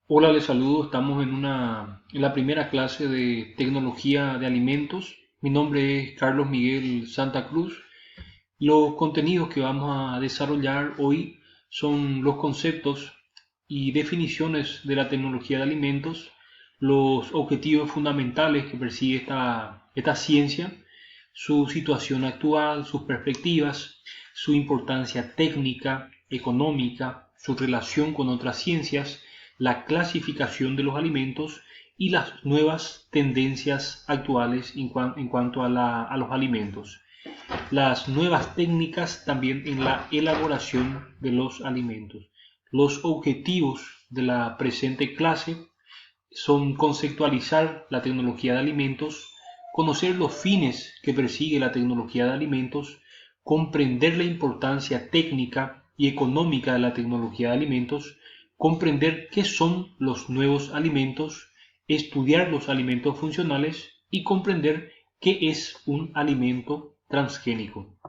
Hola, les saludo. Estamos en la primera clase de tecnología de alimentos. Mi nombre es Carlos Miguel Santa Cruz. Los contenidos que vamos a desarrollar hoy son los conceptos y definiciones de la tecnología de alimentos, los objetivos fundamentales que persigue esta ciencia, su situación actual, sus perspectivas, su importancia técnica, económica, su relación con otras ciencias, la clasificación de los alimentos y las nuevas tendencias actuales en cuanto a los alimentos, las nuevas técnicas también en la elaboración de los alimentos. Los objetivos de la presente clase son conceptualizar la tecnología de alimentos, conocer los fines que persigue la tecnología de alimentos, comprender la importancia técnica y económica de la tecnología de alimentos, comprender qué son los nuevos alimentos, estudiar los alimentos funcionales y comprender qué es un alimento transgénico.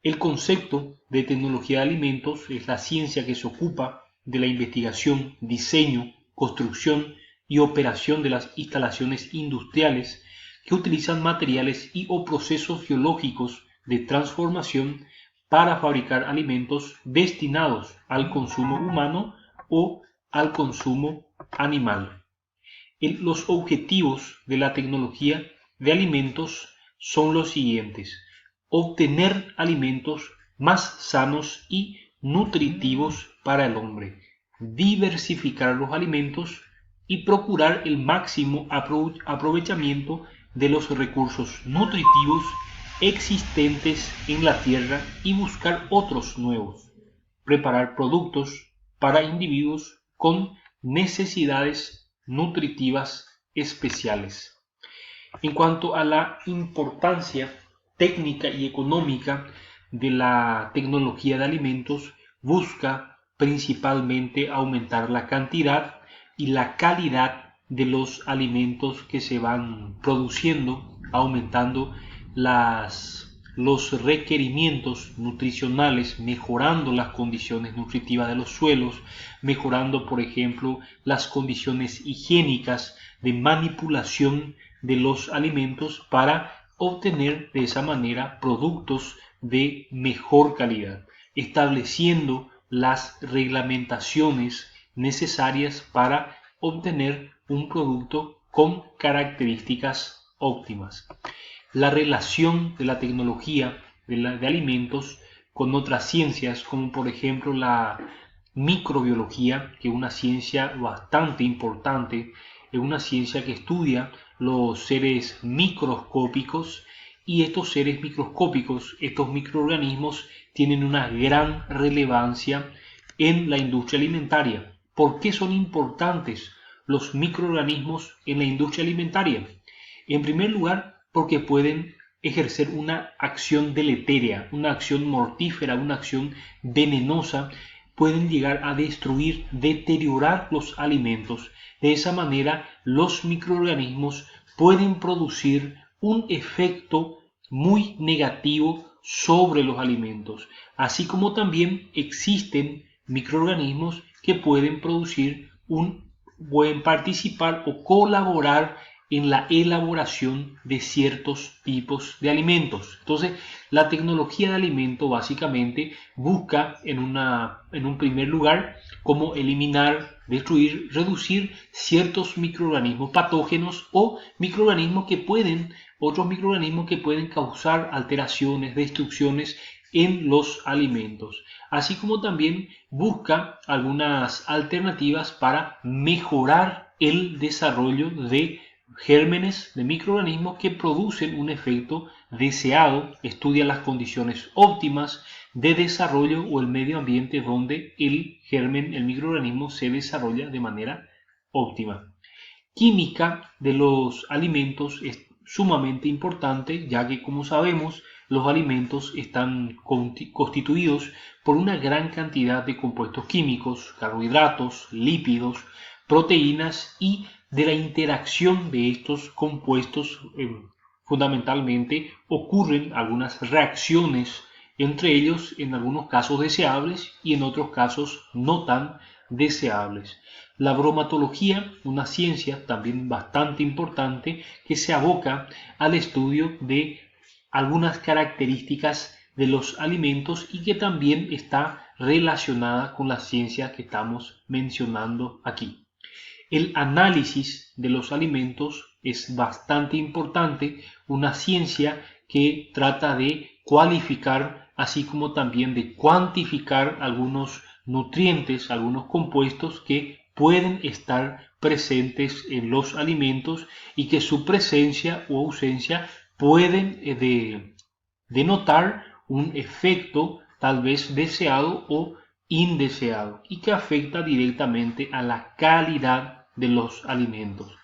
El concepto de tecnología de alimentos es la ciencia que se ocupa de la investigación, diseño, construcción y operación de las instalaciones industriales que utilizan materiales y o procesos biológicos de transformación para fabricar alimentos destinados al consumo humano o al consumo animal. Los objetivos de la tecnología de alimentos son los siguientes: obtener alimentos más sanos y nutritivos para el hombre, diversificar los alimentos y procurar el máximo aprovechamiento de los recursos nutritivos existentes en la tierra y buscar otros nuevos, preparar productos para individuos con necesidades nutritivas especiales. En cuanto a la importancia técnica y económica de la tecnología de alimentos, busca principalmente aumentar la cantidad y la calidad de los alimentos que se van produciendo, aumentando los requerimientos nutricionales, mejorando las condiciones nutritivas de los suelos, mejorando, por ejemplo, las condiciones higiénicas de manipulación de los alimentos para obtener de esa manera productos de mejor calidad, estableciendo las reglamentaciones necesarias para obtener un producto con características óptimas. La relación de la tecnología de alimentos con otras ciencias, como por ejemplo la microbiología, que es una ciencia bastante importante, es una ciencia que estudia los seres microscópicos, y estos seres microscópicos, estos microorganismos, tienen una gran relevancia en la industria alimentaria. ¿Por qué son importantes los microorganismos en la industria alimentaria? En primer lugar, porque pueden ejercer una acción deletérea, una acción mortífera, una acción venenosa. Pueden llegar a destruir, deteriorar los alimentos. De esa manera, los microorganismos pueden producir un efecto muy negativo sobre los alimentos, así como también existen microorganismos que pueden participar o colaborar en la elaboración de ciertos tipos de alimentos. Entonces, la tecnología de alimento básicamente busca en un primer lugar cómo eliminar, destruir, reducir ciertos microorganismos patógenos o otros microorganismos que pueden causar alteraciones, destrucciones en los alimentos, así como también busca algunas alternativas para mejorar el desarrollo de gérmenes, de microorganismos que producen un efecto deseado, estudia las condiciones óptimas de desarrollo o el medio ambiente donde el germen, el microorganismo se desarrolla de manera óptima. Química de los alimentos es sumamente importante, ya que, como sabemos, los alimentos están constituidos por una gran cantidad de compuestos químicos, carbohidratos, lípidos, proteínas, y de la interacción de estos compuestos fundamentalmente ocurren algunas reacciones entre ellos, en algunos casos deseables y en otros casos no tan deseables. La bromatología, una ciencia también bastante importante que se aboca al estudio de algunas características de los alimentos y que también está relacionada con la ciencia que estamos mencionando aquí. El análisis de los alimentos es bastante importante, una ciencia que trata de cualificar, así como también de cuantificar algunos nutrientes, algunos compuestos que pueden estar presentes en los alimentos y que su presencia o ausencia pueden denotar un efecto tal vez deseado o indeseado y que afecta directamente a la calidad de los alimentos.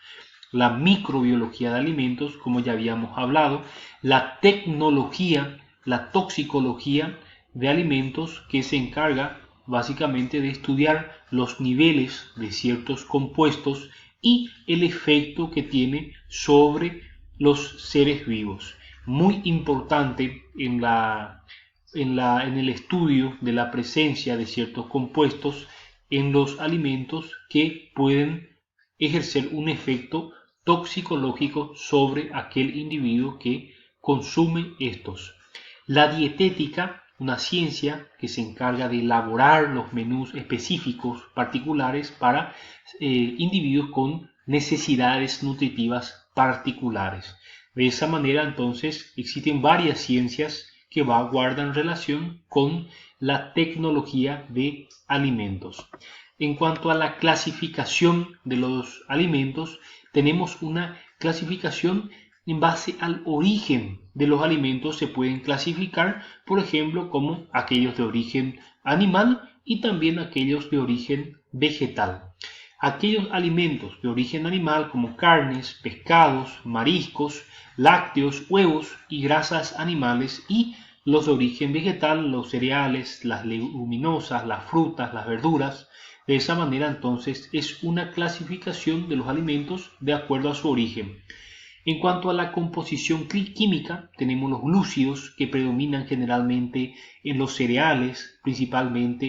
La microbiología de alimentos, como ya habíamos hablado, la tecnología, la toxicología de alimentos, que se encarga básicamente de estudiar los niveles de ciertos compuestos y el efecto que tiene sobre los seres vivos. Muy importante en el estudio de la presencia de ciertos compuestos en los alimentos que pueden ejercer un efecto toxicológico sobre aquel individuo que consume estos. La dietética, una ciencia que se encarga de elaborar los menús específicos particulares para individuos con necesidades nutritivas particulares. De esa manera, entonces, existen varias ciencias que guardan relación con la tecnología de alimentos. En cuanto a la clasificación de los alimentos, tenemos una clasificación en base al origen de los alimentos. Se pueden clasificar, por ejemplo, como aquellos de origen animal y también aquellos de origen vegetal. Aquellos alimentos de origen animal como carnes, pescados, mariscos, lácteos, huevos y grasas animales, y los de origen vegetal, los cereales, las leguminosas, las frutas, las verduras. De esa manera, entonces, es una clasificación de los alimentos de acuerdo a su origen. En cuanto a la composición química, tenemos los glúcidos que predominan generalmente en los cereales, principalmente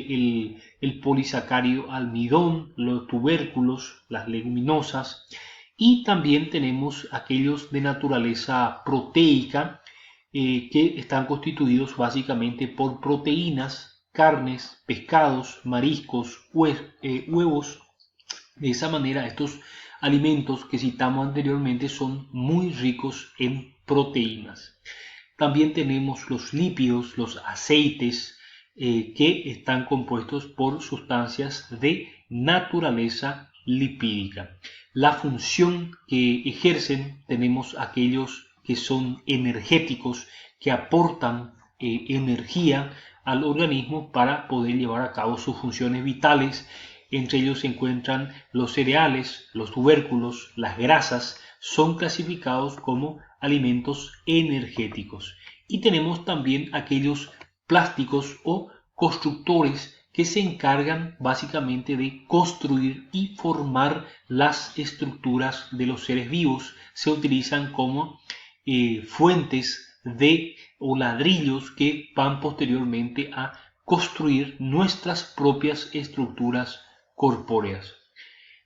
el polisacárido almidón, los tubérculos, las leguminosas, y también tenemos aquellos de naturaleza proteica que están constituidos básicamente por proteínas, carnes, pescados, mariscos, huevos. De esa manera, estos alimentos que citamos anteriormente son muy ricos en proteínas. También tenemos los lípidos, los aceites, que están compuestos por sustancias de naturaleza lipídica. La función que ejercen, tenemos aquellos que son energéticos, que aportan energía al organismo para poder llevar a cabo sus funciones vitales. Entre ellos se encuentran los cereales, los tubérculos, las grasas, son clasificados como alimentos energéticos. Y tenemos también aquellos plásticos o constructores que se encargan básicamente de construir y formar las estructuras de los seres vivos. Se utilizan como fuentes o ladrillos que van posteriormente a construir nuestras propias estructuras corpóreas.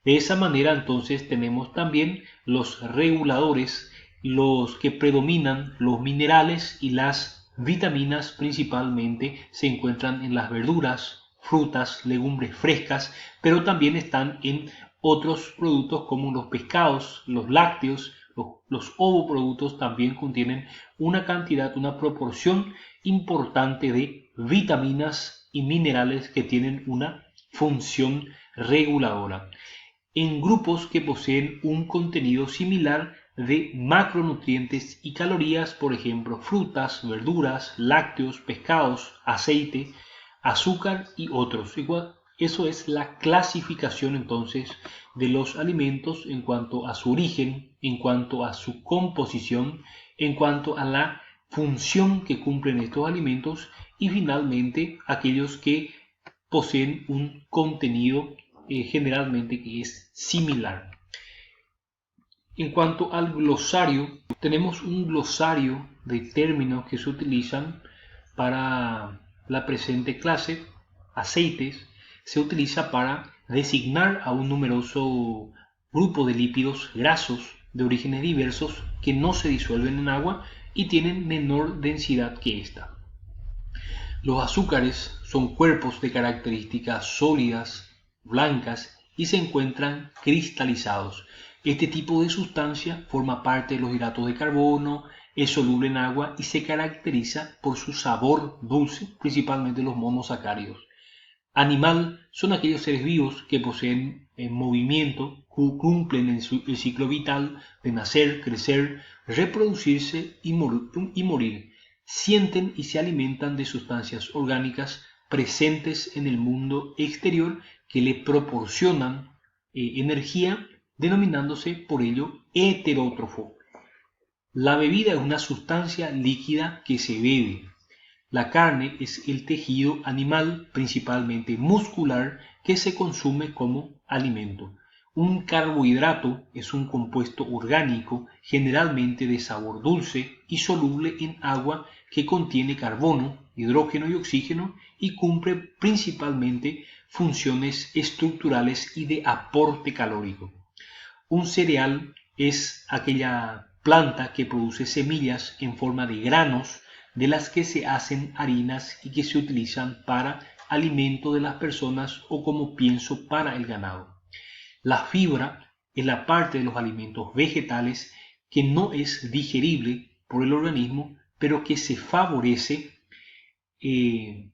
De esa manera, entonces, tenemos también los reguladores, los que predominan, los minerales y las vitaminas principalmente se encuentran en las verduras, frutas, legumbres frescas, pero también están en otros productos como los pescados, los lácteos, los ovoproductos también contienen una cantidad, una proporción importante de vitaminas y minerales que tienen una función reguladora. En grupos que poseen un contenido similar de macronutrientes y calorías, por ejemplo, frutas, verduras, lácteos, pescados, aceite, azúcar y otros. Eso es la clasificación entonces de los alimentos en cuanto a su origen, en cuanto a su composición, en cuanto a la función que cumplen estos alimentos y finalmente aquellos que poseen un contenido generalmente que es similar. En cuanto al glosario, tenemos un glosario de términos que se utilizan para la presente clase. Aceites se utiliza para designar a un numeroso grupo de lípidos grasos de orígenes diversos que no se disuelven en agua y tienen menor densidad que ésta. Los azúcares son cuerpos de características sólidas, blancas y se encuentran cristalizados. Este tipo de sustancia forma parte de los hidratos de carbono, es soluble en agua y se caracteriza por su sabor dulce, principalmente los monosacáridos. Animal son aquellos seres vivos que poseen movimiento, cumplen el ciclo vital de nacer, crecer, reproducirse y morir. Sienten y se alimentan de sustancias orgánicas presentes en el mundo exterior que le proporcionan energía, denominándose por ello heterótrofo. La bebida es una sustancia líquida que se bebe. La carne es el tejido animal, principalmente muscular, que se consume como alimento. Un carbohidrato es un compuesto orgánico, generalmente de sabor dulce y soluble en agua, que contiene carbono, hidrógeno y oxígeno y cumple principalmente funciones estructurales y de aporte calórico. Un cereal es aquella planta que produce semillas en forma de granos de las que se hacen harinas y que se utilizan para alimento de las personas o como pienso para el ganado. La fibra es la parte de los alimentos vegetales que no es digerible por el organismo, pero que se favorece el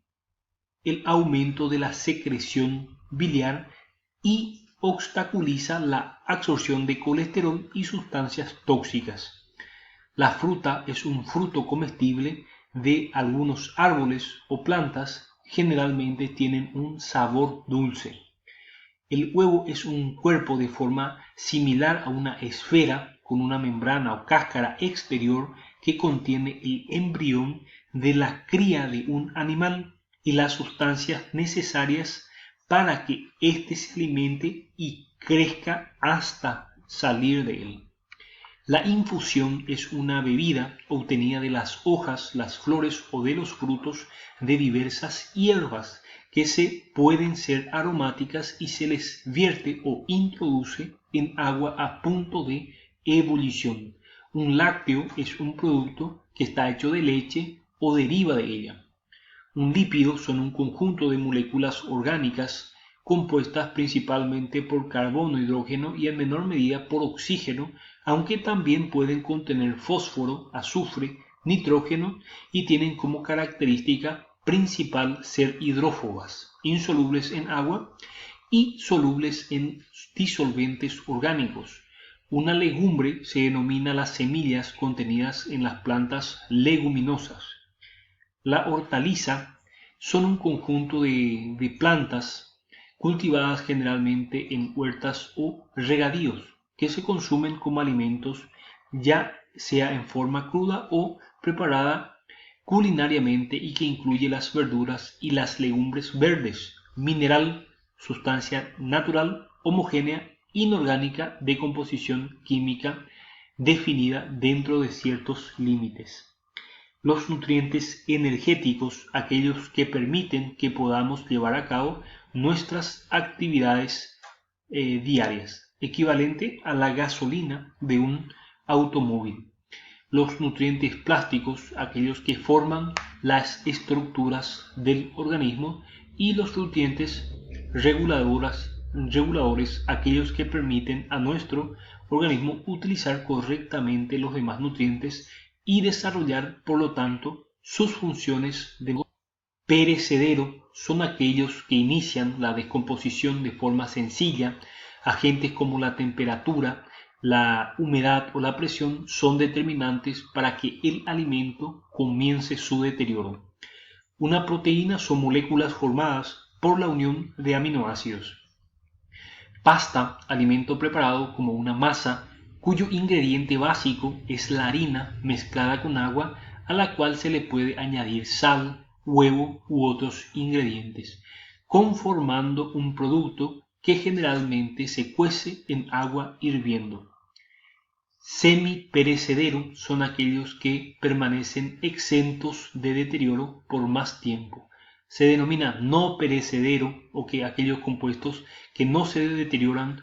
aumento de la secreción biliar y obstaculiza la absorción de colesterol y sustancias tóxicas. La fruta es un fruto comestible de algunos árboles o plantas, generalmente tienen un sabor dulce. El huevo es un cuerpo de forma similar a una esfera con una membrana o cáscara exterior que contiene el embrión de la cría de un animal y las sustancias necesarias para que éste se alimente y crezca hasta salir de él. La infusión es una bebida obtenida de las hojas, las flores o de los frutos de diversas hierbas que pueden ser aromáticas y se les vierte o introduce en agua a punto de ebullición. Un lácteo es un producto que está hecho de leche o deriva de ella. Un lípido son un conjunto de moléculas orgánicas compuestas principalmente por carbono, hidrógeno y en menor medida por oxígeno, aunque también pueden contener fósforo, azufre, nitrógeno y tienen como característica principal ser hidrófobas, insolubles en agua y solubles en disolventes orgánicos. Una legumbre se denomina las semillas contenidas en las plantas leguminosas. La hortaliza son un conjunto de plantas cultivadas generalmente en huertas o regadíos que se consumen como alimentos, ya sea en forma cruda o preparada culinariamente y que incluye las verduras y las legumbres verdes, mineral, sustancia natural, homogénea, inorgánica de composición química definida dentro de ciertos límites. Los nutrientes energéticos, aquellos que permiten que podamos llevar a cabo nuestras actividades diarias, equivalente a la gasolina de un automóvil. Los nutrientes plásticos, aquellos que forman las estructuras del organismo, y los nutrientes reguladores, aquellos que permiten a nuestro organismo utilizar correctamente los demás nutrientes y desarrollar, por lo tanto, sus funciones de perecedero son aquellos que inician la descomposición de forma sencilla. Agentes como la temperatura, la humedad o la presión son determinantes para que el alimento comience su deterioro. Una proteína son moléculas formadas por la unión de aminoácidos. Pasta, alimento preparado como una masa cuyo ingrediente básico es la harina mezclada con agua a la cual se le puede añadir sal, huevo u otros ingredientes, conformando un producto que generalmente se cuece en agua hirviendo. Semi-perecedero son aquellos que permanecen exentos de deterioro por más tiempo. Se denomina no perecedero o que aquellos compuestos que no se deterioran